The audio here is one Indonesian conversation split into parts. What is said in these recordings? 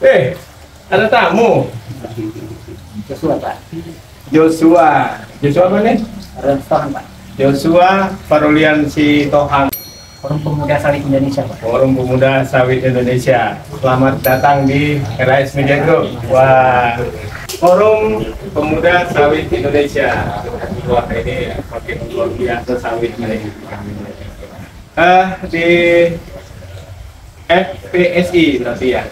Eh, ada tamu. Joshua, Pak. Joshua. Joshua apa nih? Restoran, Pak. Joshua Farulian Sitohang. Forum Pemuda Sawit Indonesia, Pak. Forum Pemuda Sawit Indonesia. Selamat datang di RAS Media Group. Wah, Forum Pemuda Sawit Indonesia. Wah, ini makin luar biasa sawitnya ini. Di FPSI berarti ya.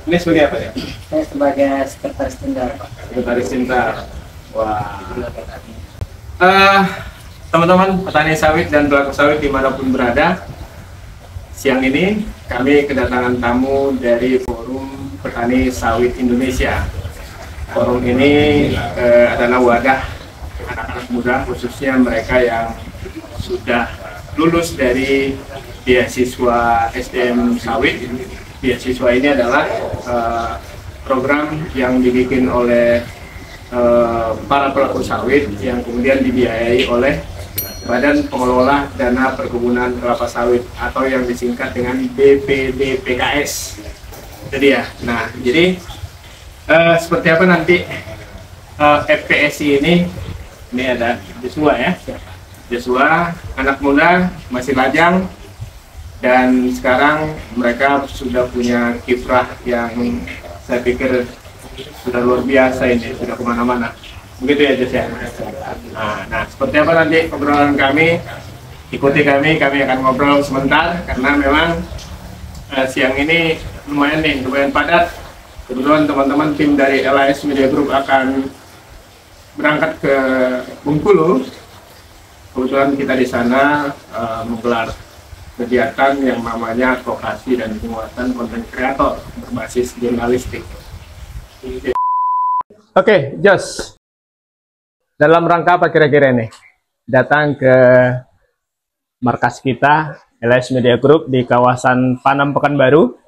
Ini sebagai apa ya? Saya sebagai sekretaris jenderal, Pak. Sekretaris Jenderal. Wah. Teman-teman petani sawit dan pelaku sawit dimanapun berada, siang ini kami kedatangan tamu dari Forum Petani Sawit Indonesia. Forum ini adalah wadah anak-anak muda, khususnya mereka yang sudah lulus dari beasiswa SDM Sawit. Beasiswa ini adalah program yang dibikin oleh para pelaku sawit yang kemudian dibiayai oleh Badan Pengelola Dana Perkebunan Kelapa Sawit atau yang disingkat dengan BPDPKS. Jadi ya, nah jadi seperti apa nanti FPSI ini ada Joshua ya, Joshua anak muda masih lajang dan sekarang mereka sudah punya kiprah yang saya pikir sudah luar biasa ini, sudah kemana-mana. Begitu ya Joshua. Nah, seperti apa nanti obrolan kami? Ikuti kami akan ngobrol sebentar karena memang siang ini lumayan padat. Kebetulan teman-teman tim dari LAS Media Group akan berangkat ke Bengkulu. Kebetulan kita di sana menggelar kegiatan yang namanya advokasi dan penguatan konten kreator berbasis jurnalistik. Oke, Jos. Dalam rangka apa kira-kira ini? Datang ke markas kita, LAS Media Group di kawasan Panam Pekanbaru.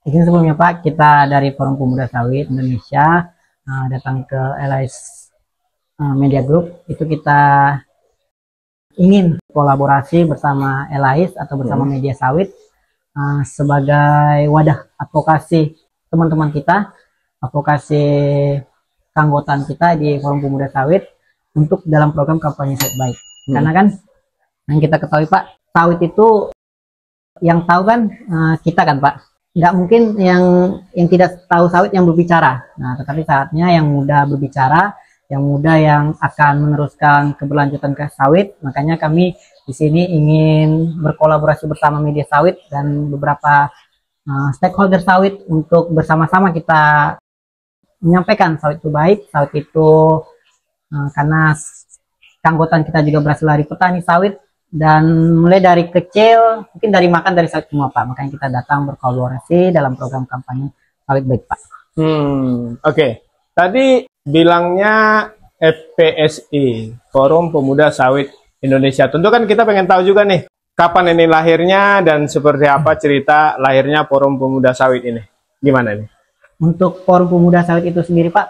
Izin sebelumnya, Pak, kita dari Forum Pemuda Sawit Indonesia datang ke LAS Media Group. Itu kita ingin kolaborasi bersama LAS atau bersama media sawit sebagai wadah advokasi teman-teman kita, advokasi keanggotaan kita di Forum Pemuda Sawit untuk dalam program kampanye sawit baik. Karena kan yang kita ketahui, Pak, sawit itu yang tahu kan kita kan, Pak. Nggak mungkin yang tidak tahu sawit yang berbicara. Nah, tetapi saatnya yang muda berbicara, yang muda yang akan meneruskan keberlanjutan ke sawit. Makanya kami di sini ingin berkolaborasi bersama media sawit dan beberapa stakeholder sawit untuk bersama-sama kita menyampaikan sawit itu baik, sawit itu karena keanggotaan kita juga berasal dari petani sawit dan mulai dari kecil, mungkin dari makan dari sawit semua, Pak. Makanya kita datang berkolaborasi dalam program kampanye sawit baik, Pak. Oke. Tadi bilangnya FPSI, Forum Pemuda Sawit Indonesia. Tentu kan kita pengen tahu juga nih, kapan ini lahirnya dan seperti apa cerita lahirnya Forum Pemuda Sawit ini. Gimana nih? Untuk Forum Pemuda Sawit itu sendiri, Pak,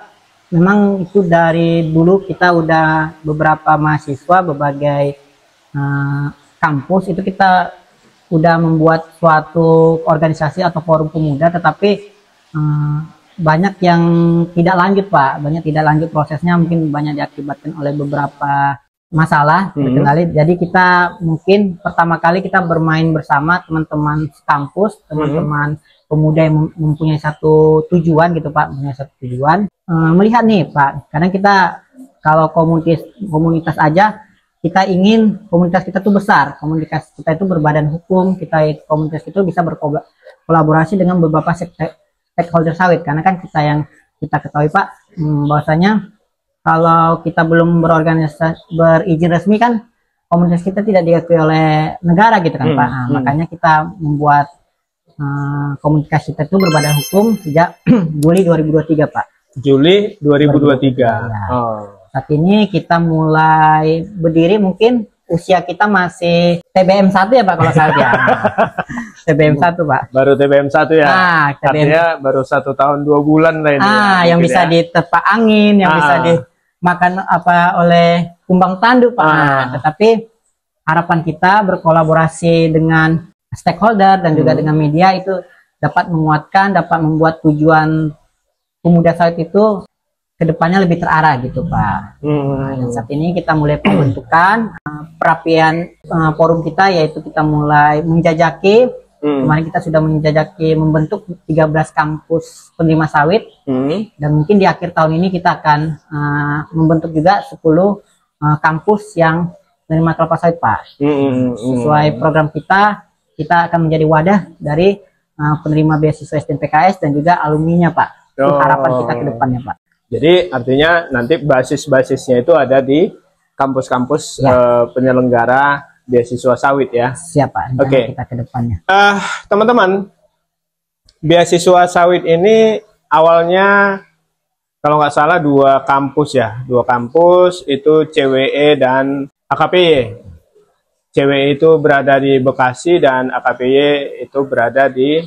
memang itu dari dulu kita udah beberapa mahasiswa berbagai kampus itu kita udah membuat suatu organisasi atau forum pemuda, tetapi banyak yang tidak lanjut, Pak. Banyak tidak lanjut prosesnya, mungkin banyak diakibatkan oleh beberapa masalah terkendali. Jadi kita mungkin pertama kali kita bermain bersama teman-teman kampus, teman-teman pemuda yang mempunyai satu tujuan gitu, Pak, mempunyai satu tujuan. Melihat nih, Pak, karena kita kalau komunitas aja kita ingin komunitas kita tuh besar, komunitas kita itu berbadan hukum, komunitas itu bisa berkolaborasi dengan beberapa stakeholder sawit. Karena kan kita ketahui, Pak, bahwasanya kalau kita belum berizin resmi kan komunitas kita tidak diakui oleh negara gitu kan, Pak. Nah, makanya kita membuat komunitas kita itu berbadan hukum sejak Juli 2023, Pak. Juli 2023. Ya. Saat ini kita mulai berdiri, mungkin usia kita masih TBM 1 ya, Pak, kalau saya ya. TBM 1, Pak. Baru TBM 1 ya. Nah, artinya baru 1 tahun 2 bulan lah ini. Yang bisa diterpa angin, yang bisa dimakan oleh kumbang tanduk, Pak. Nah, tetapi harapan kita berkolaborasi dengan stakeholder dan juga dengan media itu dapat menguatkan, dapat membuat tujuan pemuda sawit itu kedepannya lebih terarah gitu Pak. Dan saat ini kita mulai pembentukan perapian forum kita, yaitu kita mulai menjajaki. Kemarin kita sudah menjajaki membentuk 13 kampus penerima sawit, dan mungkin di akhir tahun ini kita akan membentuk juga 10 kampus yang menerima kelapa sawit Pak. Sesuai program kita akan menjadi wadah dari penerima beasiswa STMPKS dan juga alumninya Pak. Itu harapan kita ke depannya Pak. Jadi artinya nanti basis-basisnya itu ada di kampus-kampus penyelenggara beasiswa sawit ya. Siapa? Oke. Kita ke depannya. Teman-teman, beasiswa sawit ini awalnya kalau nggak salah 2 kampus ya. 2 kampus itu CWE dan AKPY. CWE itu berada di Bekasi dan AKPY itu berada di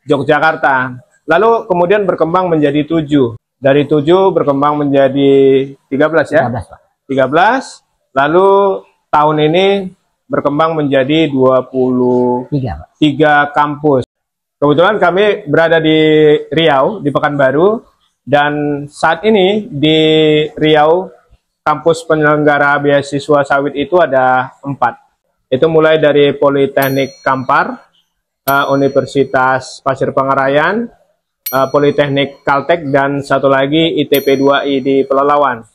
Yogyakarta. Lalu kemudian berkembang menjadi 7. Dari 7 berkembang menjadi 13 ya? 13, Pak. 13, lalu tahun ini berkembang menjadi 23 kampus. Kebetulan kami berada di Riau, di Pekanbaru, dan saat ini di Riau, kampus penyelenggara beasiswa sawit itu ada 4. Itu mulai dari Politeknik Kampar, Universitas Pasir Pengarayan, Politeknik Kaltek, dan satu lagi ITP 2I di Pelalawan.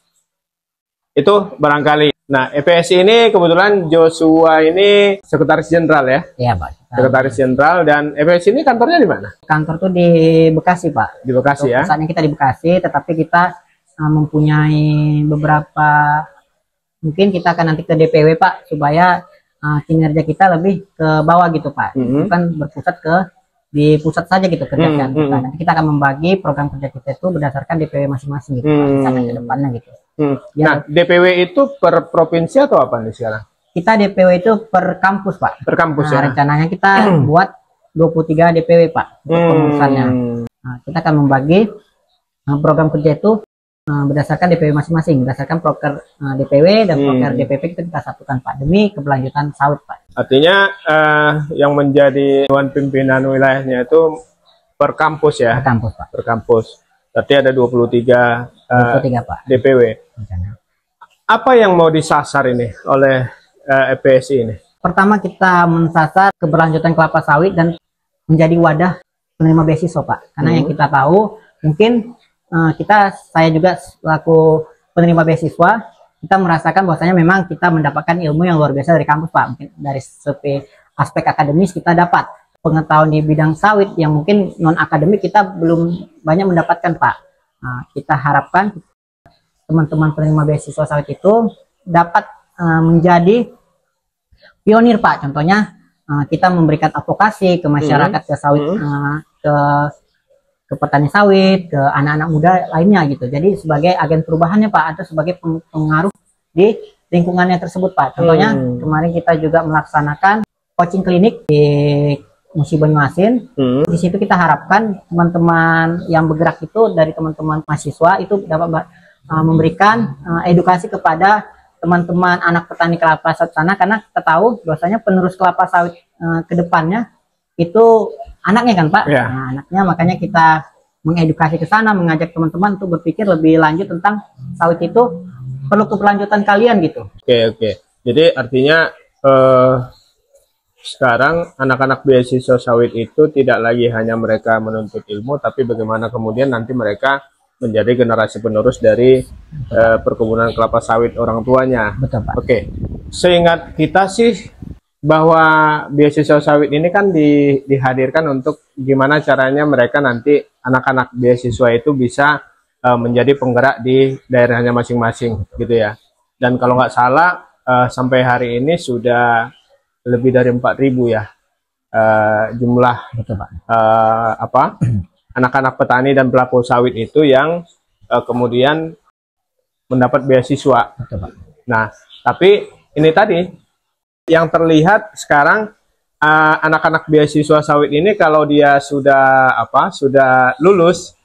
Itu barangkali. Nah, EPSI ini kebetulan Joshua ini sekretaris jenderal ya? Iya Pak. Sekretaris jenderal, dan EPSI ini kantornya di mana? Kantor tuh di Bekasi Pak. Di Bekasi ya? Saat ini kita di Bekasi, tetapi kita mempunyai beberapa, mungkin kita akan nanti ke DPW Pak, supaya kinerja kita lebih ke bawah gitu Pak. Bukan berpusat di pusat saja gitu kerjaan kita. Nanti kita akan membagi program kerja kita itu berdasarkan DPW masing-masing gitu Pak, ke depannya gitu. Nah, DPW itu per provinsi atau apa nih sekarang? Kita DPW itu per kampus Pak. Per kampus ya? Rencananya kita buat 23 DPW Pak untuk pengurusannya. Nah, kita akan membagi program kerja itu berdasarkan DPW masing-masing, berdasarkan proker DPW dan proker DPP kita satukan Pak, demi keberlanjutan sawit Pak. Artinya yang menjadi dewan pimpinan wilayahnya itu per kampus ya? Per kampus Pak. Per kampus. Berarti ada 23 Pak. DPW. Apa yang mau disasar ini oleh EPSI ini? Pertama, kita mensasar keberlanjutan kelapa sawit dan menjadi wadah penerima beasiswa Pak. Karena yang kita tahu, mungkin saya juga selaku penerima beasiswa, kita merasakan bahwasanya memang kita mendapatkan ilmu yang luar biasa dari kampus Pak. Mungkin dari aspek akademis kita dapat pengetahuan di bidang sawit yang mungkin non akademik kita belum banyak mendapatkan Pak. Kita harapkan teman-teman penerima beasiswa sawit itu dapat menjadi pionir Pak. Contohnya kita memberikan advokasi ke masyarakat, ke sawit, ke petani sawit, ke anak-anak muda lainnya gitu. Jadi sebagai agen perubahannya Pak, atau sebagai pengaruh di lingkungannya tersebut Pak. Contohnya kemarin kita juga melaksanakan coaching klinik di Musi Banyuasin. Di situ kita harapkan teman-teman yang bergerak itu dari teman-teman mahasiswa itu dapat memberikan edukasi kepada teman-teman anak petani kelapa sawit sana, karena kita tahu bahwasanya penerus kelapa sawit ke depannya itu anaknya kan Pak. Nah, anaknya, makanya kita mengedukasi ke sana, mengajak teman-teman untuk berpikir lebih lanjut tentang sawit itu perlu keberlanjutan kalian gitu. Oke. Jadi artinya sekarang anak-anak beasiswa sawit itu tidak lagi hanya mereka menuntut ilmu, tapi bagaimana kemudian nanti mereka menjadi generasi penerus dari perkebunan kelapa sawit orang tuanya. Betul Pak. Oke. Seingat kita sih bahwa beasiswa sawit ini kan dihadirkan untuk gimana caranya mereka nanti anak-anak beasiswa itu bisa menjadi penggerak di daerahnya masing-masing gitu ya. Dan kalau nggak salah sampai hari ini sudah lebih dari 4.000 ya jumlah anak-anak petani dan pelaku sawit itu yang kemudian mendapat beasiswa. Betul, Pak. Nah, tapi ini tadi yang terlihat sekarang anak-anak beasiswa sawit ini kalau dia sudah lulus,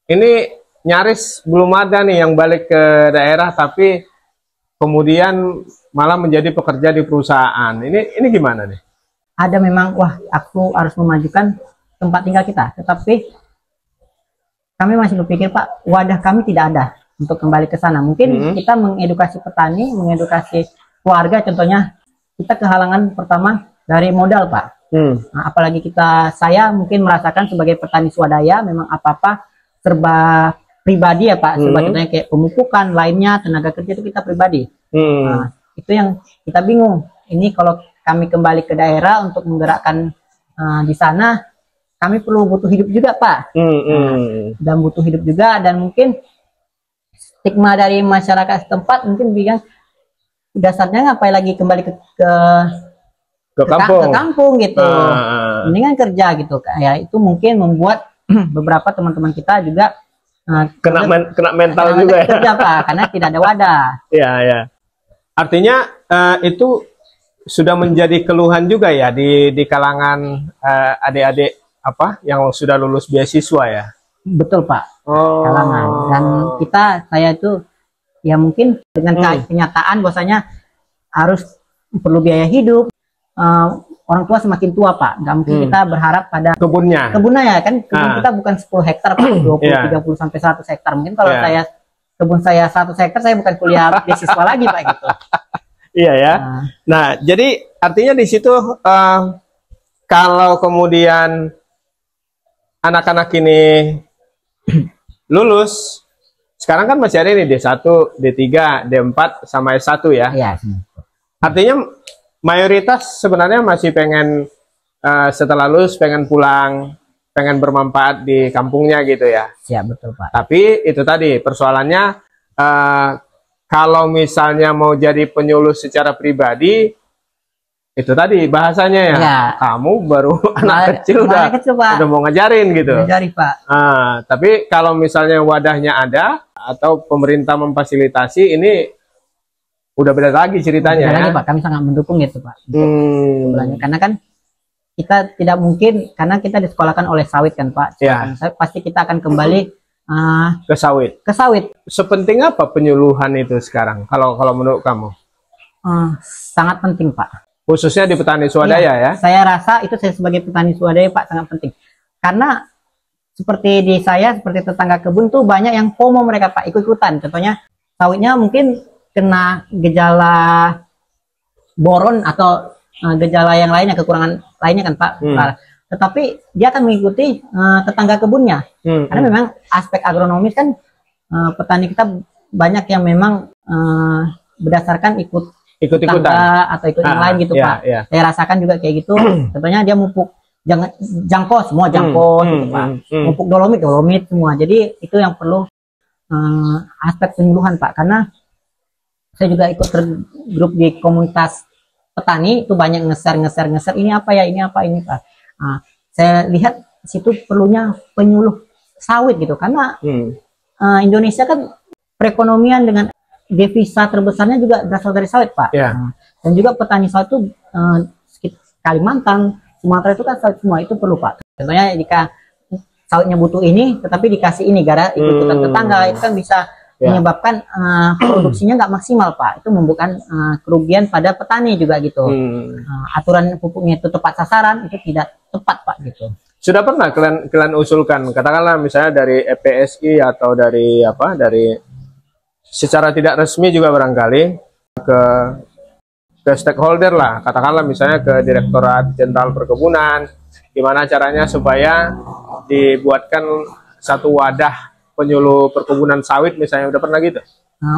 ini nyaris belum ada nih yang balik ke daerah, tapi kemudian malah menjadi pekerja di perusahaan. Ini gimana nih? Ada memang, wah aku harus memajukan tempat tinggal kita, tetapi kami masih berpikir Pak, wadah kami tidak ada untuk kembali ke sana. Mungkin kita mengedukasi petani, mengedukasi keluarga, contohnya kita kehalangan pertama dari modal Pak. Nah, apalagi saya mungkin merasakan sebagai petani swadaya, memang apa-apa serba pribadi ya Pak, serba contohnya kayak pemupukan, lainnya tenaga kerja itu kita pribadi. Nah, itu yang kita bingung. Ini kalau kami kembali ke daerah untuk menggerakkan di sana, kami perlu butuh hidup juga Pak. Dan butuh hidup juga, dan mungkin stigma dari masyarakat setempat mungkin bilang dasarnya ngapain lagi kembali ke kampung gitu. Mendingan kerja gitu. Ya itu mungkin membuat beberapa teman-teman kita juga kena mental juga ya. Kerja Pak, karena tidak ada wadah. Iya, ya. Artinya itu sudah menjadi keluhan juga ya di kalangan adik-adik apa yang sudah lulus beasiswa ya. Betul Pak. Kalangan. Dan saya itu ya mungkin dengan kenyataan bahwasanya harus perlu biaya hidup. Orang tua semakin tua Pak, nggak mungkin kita berharap pada kebunnya ya kan. Kebun kita bukan 10 hektar Pak, 20, 30 sampai 100 hektar. Mungkin kalau kebun saya 100 hektar, saya bukan kuliah beasiswa lagi Pak gitu. Iya ya. Nah, jadi artinya di situ kalau kemudian anak-anak ini lulus, sekarang kan masih ada ini D1, D3, D4 sama S1 ya. Iya. Artinya mayoritas sebenarnya masih pengen setelah lulus pengen pulang, pengen bermanfaat di kampungnya gitu ya. Siap, betul Pak. Tapi itu tadi persoalannya, kalau misalnya mau jadi penyuluh secara pribadi, itu tadi bahasanya ya, kamu baru anak kecil udah mau ngajarin gitu. Ngajari Pak. Tapi kalau misalnya wadahnya ada atau pemerintah memfasilitasi, ini udah beda lagi ceritanya. Beda lagi Pak, kami sangat mendukung itu Pak. Karena kan kita tidak mungkin, karena kita disekolahkan oleh sawit kan Pak. Pasti kita akan kembali ke sawit. Sepenting apa penyuluhan itu sekarang kalau menurut kamu? Sangat penting Pak. Khususnya di petani swadaya ya? Saya rasa itu, saya sebagai petani swadaya Pak, sangat penting. Karena seperti di saya, seperti tetangga kebun tuh banyak yang FOMO mereka Pak, ikut-ikutan. Contohnya sawitnya mungkin kena gejala boron atau gejala yang lainnya, kekurangan lainnya kan Pak. Tetapi dia akan mengikuti tetangga kebunnya. Karena memang aspek agronomis kan petani kita banyak yang memang berdasarkan ikut-ikutan atau ikut yang lain gitu Pak. Saya rasakan juga kayak gitu. Contohnya dia mupuk jangkau semua gitu Pak. Mupuk dolomit semua. Jadi itu yang perlu aspek penyuluhan Pak. Karena saya juga ikut grup di komunitas petani, itu banyak ngeser ini apa ya, ini apa ini Pak. Saya lihat situ perlunya penyuluh sawit gitu, karena Indonesia kan perekonomian dengan devisa terbesarnya juga berasal dari sawit Pak. Dan juga petani sawit itu Kalimantan, Sumatera itu kan sawit semua, itu perlu Pak. Contohnya jika sawitnya butuh ini tetapi dikasih ini gara ikutan tetangga, itu kan bisa menyebabkan produksinya nggak maksimal Pak. Itu membuat kerugian pada petani juga gitu. Aturan pupuknya itu tepat sasaran, itu tidak tepat Pak gitu. Sudah pernah kalian usulkan, katakanlah misalnya dari EPSI atau dari secara tidak resmi juga barangkali ke stakeholder lah, katakanlah misalnya ke Direktorat Jenderal Perkebunan, gimana caranya supaya dibuatkan satu wadah penyuluh perkebunan sawit misalnya, udah pernah gitu?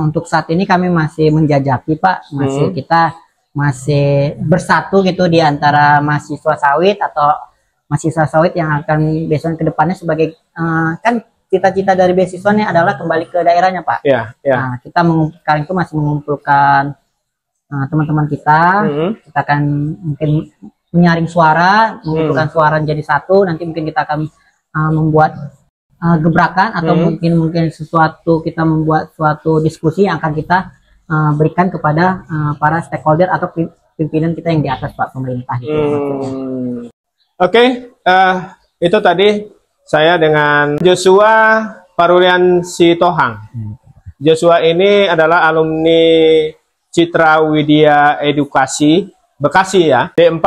Untuk saat ini kami masih menjajaki Pak, kita masih bersatu gitu di antara mahasiswa sawit atau mahasiswa sawit yang akan besok ke depannya sebagai kan cita-cita dari beasiswanya adalah kembali ke daerahnya Pak. Nah, kita sekarang itu masih mengumpulkan teman-teman kita, kita akan mungkin menyaring suara, mengumpulkan suara jadi satu, nanti mungkin kita akan membuat gebrakan atau mungkin sesuatu, kita membuat suatu diskusi yang akan kita berikan kepada para stakeholder atau pimpinan kita yang di atas Pak, pemerintah gitu. Oke, itu tadi saya dengan Joshua Parulian Sitohang. Joshua ini adalah alumni Citra Widya Edukasi Bekasi ya, D4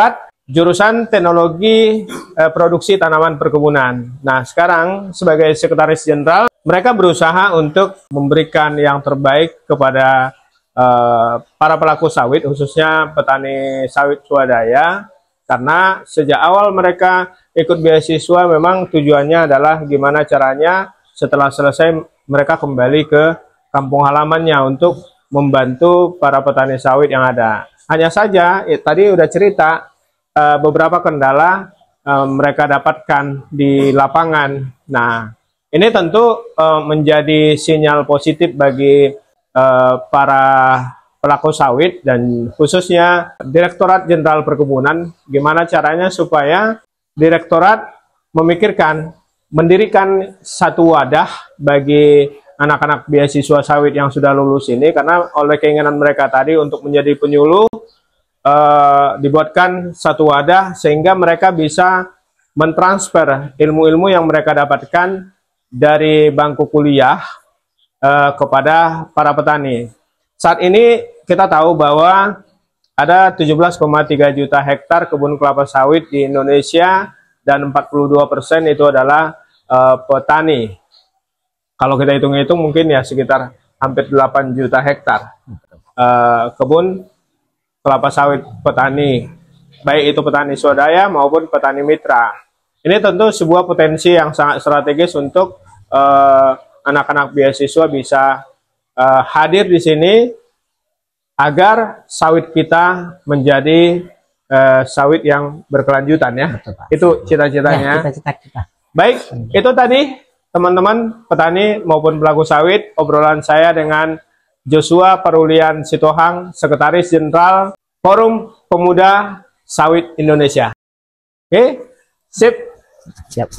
jurusan Teknologi Produksi Tanaman Perkebunan. Nah, sekarang sebagai Sekretaris Jenderal, mereka berusaha untuk memberikan yang terbaik kepada para pelaku sawit, khususnya petani sawit swadaya, karena sejak awal mereka ikut beasiswa memang tujuannya adalah gimana caranya setelah selesai mereka kembali ke kampung halamannya untuk membantu para petani sawit yang ada. Hanya saja, tadi udah cerita, beberapa kendala mereka dapatkan di lapangan. Nah, ini tentu menjadi sinyal positif bagi para pelaku sawit dan khususnya Direktorat Jenderal Perkebunan, gimana caranya supaya Direktorat memikirkan mendirikan satu wadah bagi anak-anak beasiswa sawit yang sudah lulus ini, karena oleh keinginan mereka tadi untuk menjadi penyuluh, dibuatkan satu wadah sehingga mereka bisa mentransfer ilmu-ilmu yang mereka dapatkan dari bangku kuliah kepada para petani. Saat ini kita tahu bahwa ada 17,3 juta hektar kebun kelapa sawit di Indonesia dan 42% itu adalah petani. Kalau kita hitung-hitung mungkin ya sekitar hampir 8 juta hektar kebun kelapa sawit petani, baik itu petani swadaya maupun petani mitra. Ini tentu sebuah potensi yang sangat strategis untuk anak-anak beasiswa bisa hadir di sini agar sawit kita menjadi sawit yang berkelanjutan ya. Betul, Pak. Itu cita-citanya. Ya, cita-cita. Baik, itu tadi teman-teman petani maupun pelaku sawit obrolan saya dengan Joshua Parulian Sitohang, Sekretaris Jenderal Forum Pemuda Sawit Indonesia. Oke, sip. Siap.